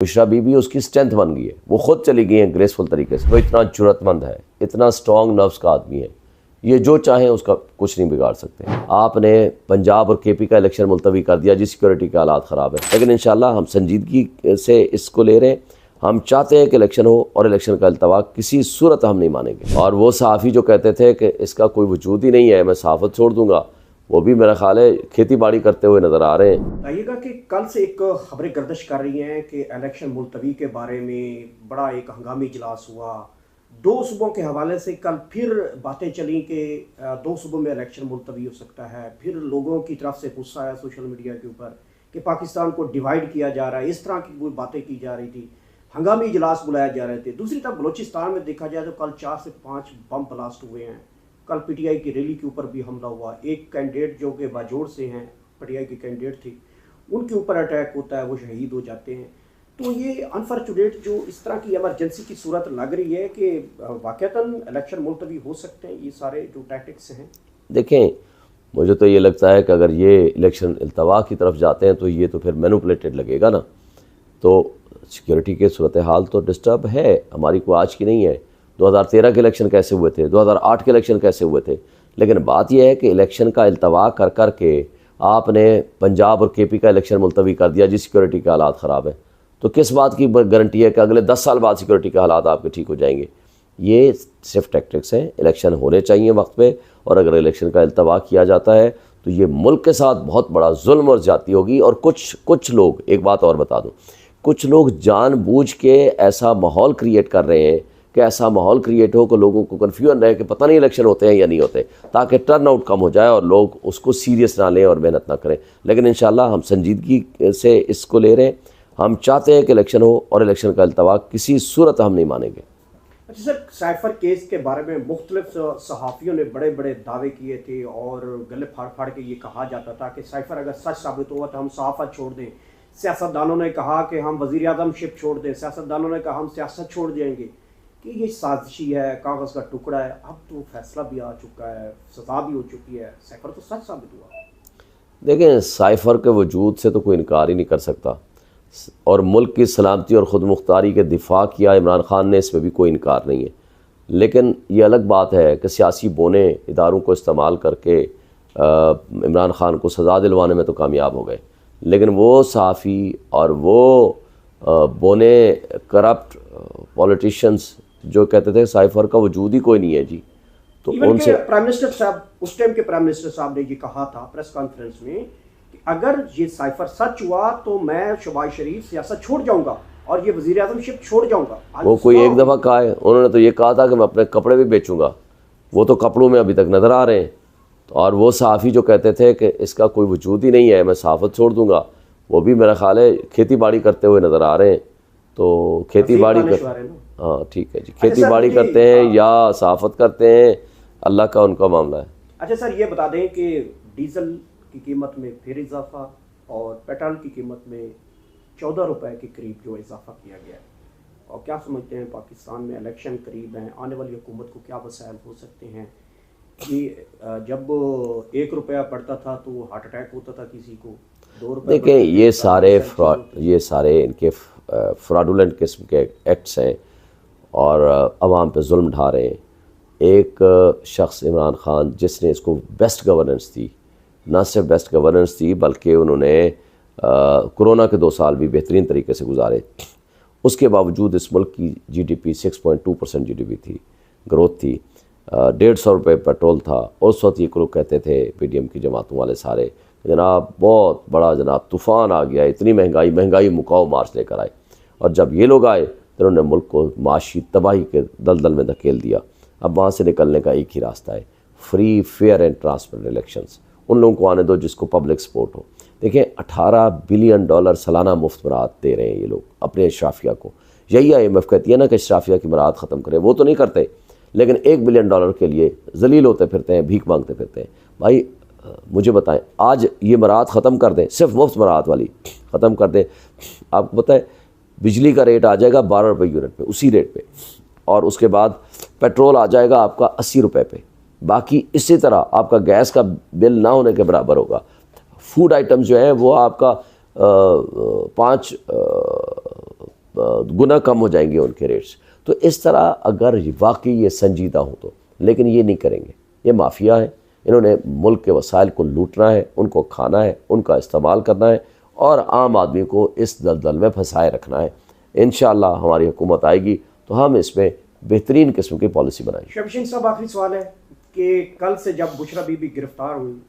बुशरा बीबी उसकी स्ट्रेंथ बन गई है, वो खुद चली गई है ग्रेसफुल तरीके से। वो इतना जुर्रतमंद है, इतना स्ट्रॉन्ग नर्व्स का आदमी है, ये जो चाहें उसका कुछ नहीं बिगाड़ सकते। आपने पंजाब और केपी का इलेक्शन मुलतवी कर दिया जी, सिक्योरिटी के हालात ख़राब है, लेकिन इंशाल्लाह हम संजीदगी से इसको ले रहे हैं। हम चाहते हैं कि इलेक्शन हो और इलेक्शन का अल्तवा किसी सूरत हम नहीं मानेंगे। और वो सहाफ़ी जो कहते थे कि इसका कोई वजूद ही नहीं है, मैं सहाफ़त छोड़ दूँगा, वो भी मेरा ख्याल है खेती बाड़ी करते हुए नज़र आ रहे हैं। बताइएगा कि कल से एक खबरें गर्दिश कर रही हैं कि इलेक्शन मुलतवी के बारे में बड़ा एक हंगामी इजलास हुआ। 2 सूबों के हवाले से कल फिर बातें चली कि 2 सूबों में इलेक्शन मुलतवी हो सकता है। फिर लोगों की तरफ से गुस्सा आया सोशल मीडिया के ऊपर कि पाकिस्तान को डिवाइड किया जा रहा है, इस तरह की कोई बातें की जा रही थी, हंगामी इजलास बुलाए जा रहे थे। दूसरी तरफ बलोचिस्तान में देखा जाए तो कल 4 से 5 बम ब्लास्ट हुए हैं। कल पीटीआई की रैली के ऊपर भी हमला हुआ। एक कैंडिडेट जो कि बाजोड़ से हैं, पीटीआई के कैंडिडेट थे, उनके ऊपर अटैक होता है, वो शहीद हो जाते हैं। तो ये अनफॉर्चुनेट जो इस तरह की इमरजेंसी की सूरत लग रही है कि वाकईतन इलेक्शन मुलतवी हो सकते हैं, ये सारे जो टैक्टिक्स हैं। देखें, मुझे तो ये लगता है कि अगर ये इलेक्शन अल्तवा की तरफ जाते हैं तो ये तो फिर मैनिपुलेटेड लगेगा ना। तो सिक्योरिटी के सूरत हाल तो डिस्टर्ब है, हमारी कोई आज की नहीं है। 2013 के इलेक्शन कैसे हुए थे, 2008 के इलेक्शन कैसे हुए थे, लेकिन बात यह है कि इलेक्शन का अल्तवा कर कर के आपने पंजाब और केपी का इलेक्शन मुलतवी कर दिया जी, सिक्योरिटी के हालात ख़राब है। तो किस बात की गारंटी है कि अगले 10 साल बाद सिक्योरिटी के हालात आपके ठीक हो जाएंगे? ये सिर्फ टैक्टिक्स हैं। इलेक्शन होने चाहिए वक्त पे, और अगर इलेक्शन का अल्तवा किया जाता है तो ये मुल्क के साथ बहुत बड़ा जुल्म और ज़्यादती होगी। और कुछ लोग, एक बात और बता दूँ, कुछ लोग जानबूझ के ऐसा माहौल क्रिएट कर रहे हैं कि ऐसा माहौल क्रिएट हो कि लोगों को कन्फ्यूजन रहे कि पता नहीं इलेक्शन होते हैं या नहीं होते, ताकि टर्न आउट कम हो जाए और लोग उसको सीरियस ना लें और मेहनत ना करें। लेकिन इंशाल्लाह हम संजीदगी से इसको ले रहे हैं। हम चाहते हैं कि इलेक्शन हो और इलेक्शन का अल्तवा किसी सूरत हम नहीं मानेंगे। अच्छा सर, साइफर केस के बारे में मुख्तलिफ सहाफ़ियों ने बड़े बड़े दावे किए थे और गले फाड़ फाड़ के ये कहा जाता था कि साइफर अगर सच साबित हुआ तो हम सहाफ़त छोड़ दें। सियासतदानों ने कहा कि हम वज़ीर आज़म शिप छोड़ दें, सियासतदानों ने कहा हम सियासत छोड़ जाएंगे, कि ये साजिशी है, कागज़ का टुकड़ा है। अब तो फैसला भी आ चुका है, सज़ा भी हो चुकी है, साइफर तो सच साबित हुआ। देखें, साइफर के वजूद से तो कोई इनकार ही नहीं कर सकता, और मुल्क की सलामती और ख़ुद मुख्तारी के दिफा किया इमरान ख़ान ने, इसमें भी कोई इनकार नहीं है। लेकिन ये अलग बात है कि सियासी बोने इदारों को इस्तेमाल करके इमरान ख़ान को सज़ा दिलवाने में तो कामयाब हो गए, लेकिन वो सहाफ़ी और वो बोने करप्ट पॉलिटिशियंस जो कहते थे साइफर का वजूद ही कोई नहीं है जी, तो उनसे प्राइम मिनिस्टर साहब, उस टाइम के प्राइम मिनिस्टर साहब ने ये कहा था प्रेस कॉन्फ्रेंस में कि अगर ये साइफर सच हुआ तो मैं शहबाज शरीफ सियासत छोड़ जाऊंगा और ये वज़ीर आज़म शिप छोड़ जाऊंगा। वो कोई एक दफ़ा कहा है, उन्होंने तो ये कहा था कि मैं अपने कपड़े भी बेचूंगा, वो तो कपड़ों में अभी तक नज़र आ रहे हैं। और वो सहाफ़ी जो कहते थे कि इसका कोई वजूद ही नहीं है, मैं सहाफ़त छोड़ दूँगा, वो भी मेरा ख्याल है खेती बाड़ी करते हुए नज़र आ रहे हैं। तो खेती बाड़ी कर, हाँ ठीक है जी, खेती बाड़ी करते हैं या सहाफ़त करते हैं, अल्लाह का उनका मामला है। अच्छा सर, ये बता दें कि डीज़ल की कीमत में फिर इजाफा और पेट्रोल की कीमत में 14 रुपए के करीब जो इजाफा किया गया है, और क्या समझते हैं पाकिस्तान में इलेक्शन करीब हैं, आने वाली हुकूमत को क्या वसाइल हो सकते हैं कि जब 1 रुपया पड़ता था तो हार्ट अटैक होता था किसी को, 2 रुपये। देखें, ये सारे इनके फ्रॉडुलेंट किस्म के एक्ट्स हैं और अवाम पे जुल्म ढा रहे हैं। एक शख्स इमरान ख़ान जिसने इसको बेस्ट गवर्नेंस दी, ना सिर्फ बेस्ट गवर्नेंस दी बल्कि उन्होंने कोरोना के 2 साल भी बेहतरीन तरीके से गुजारे, उसके बावजूद इस मुल्क की GDP 6.2% GDP थी, ग्रोथ थी, 150 रुपये पेट्रोल था। उस वक्त ये लोग कहते थे PDM की जमातों वाले सारे, जनाब बहुत बड़ा जनाब तूफ़ान आ गया, इतनी महंगाई मुकाओ मार्च लेकर आए। और जब ये लोग आए तो उन्होंने मुल्क को माशी तबाही के दलदल में धकेल दिया। अब वहाँ से निकलने का एक ही रास्ता है, free fair and transparent elections. उन लोगों को आने दो जिसको पब्लिक सपोर्ट हो। देखिए, $18 बिलियन सालाना मुफ्त मराहत दे रहे हैं ये लोग अपने अशराफिया को। यही IMF कहती है ना कि अशराफिया की मराहत ख़त्म करें, वो तो नहीं करते, लेकिन $1 बिलियन के लिए जलील होते फिरते हैं, भीख मांगते फिरते हैं। भाई मुझे बताएं, आज ये मराहत ख़त्म कर दें, सिर्फ मुफ्त मराहत वाली ख़त्म कर दें, आपको पता है बिजली का रेट आ जाएगा 12 रुपये यूनिट पे, उसी रेट पे, और उसके बाद पेट्रोल आ जाएगा आपका 80 रुपये पे। बाकी इसी तरह आपका गैस का बिल ना होने के बराबर होगा। फूड आइटम्स जो हैं वो आपका गुना कम हो जाएंगे उनके रेट्स। तो इस तरह अगर वाकई ये संजीदा हो तो, लेकिन ये नहीं करेंगे। ये माफिया है, इन्होंने मुल्क के वसाइल को लूटना है, उनको खाना है, उनका इस्तेमाल करना है और आम आदमी को इस दलदल में फंसाए रखना है। इंशाअल्लाह हमारी हुकूमत आएगी तो हम इसमें बेहतरीन किस्म की पॉलिसी बनाएंगे। शमशीन साहब, आखिरी सवाल है कि कल से जब बुशरा बीबी गिरफ्तार हुई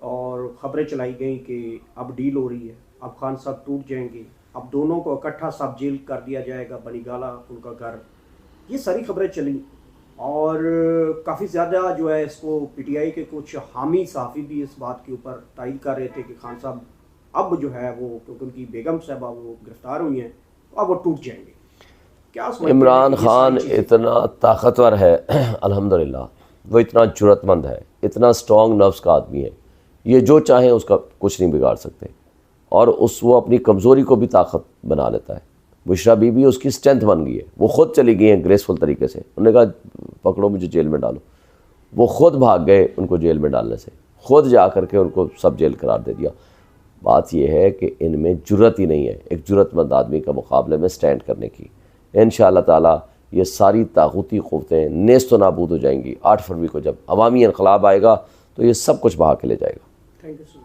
और ख़बरें चलाई गई कि अब डील हो रही है, अब खान साहब टूट जाएंगे, अब दोनों को इकट्ठा सब जेल कर दिया जाएगा, बनीगाला उनका घर, ये सारी खबरें चली और काफ़ी ज़्यादा जो है इसको पीटीआई के कुछ हामी सहाफ़ी भी इस बात के ऊपर तायद कर रहे थे कि खान साहब अब जो है वो, क्योंकि उनकी बेगम साहबा वो गिरफ्तार हुई हैं, तो अब वो टूट जाएंगे। क्या इमरान खान इतना ताकतवर है अल्हम्दुलिल्लाह, वो इतना जुर्रतमंद है, इतना स्ट्रॉन्ग नफ्स का आदमी है, ये जो चाहे उसका कुछ नहीं बिगाड़ सकते और वो अपनी कमज़ोरी को भी ताकत बना लेता है। बुशरा बीबी उसकी स्ट्रेंथ बन गई है, वो ख़ुद चली गई हैं ग्रेसफुल तरीके से, उन्होंने कहा पकड़ो मुझे जेल में डालो, वो ख़ुद भाग गए उनको जेल में डालने से, ख़ुद जा करके उनको सब जेल करार दे दिया। बात यह है कि इनमें जुर्रत ही नहीं है एक जुर्रतमंद आदमी का मुकाबले में स्टैंड करने की। इंशाअल्लाह ताला ये सारी ताक़ूती क़ुव्वतें नेस्त व नाबूद हो जाएंगी। 8 फरवरी को जब अवामी इनक़लाब आएगा तो ये सब कुछ बहा के ले जाएगा। Thank you sir.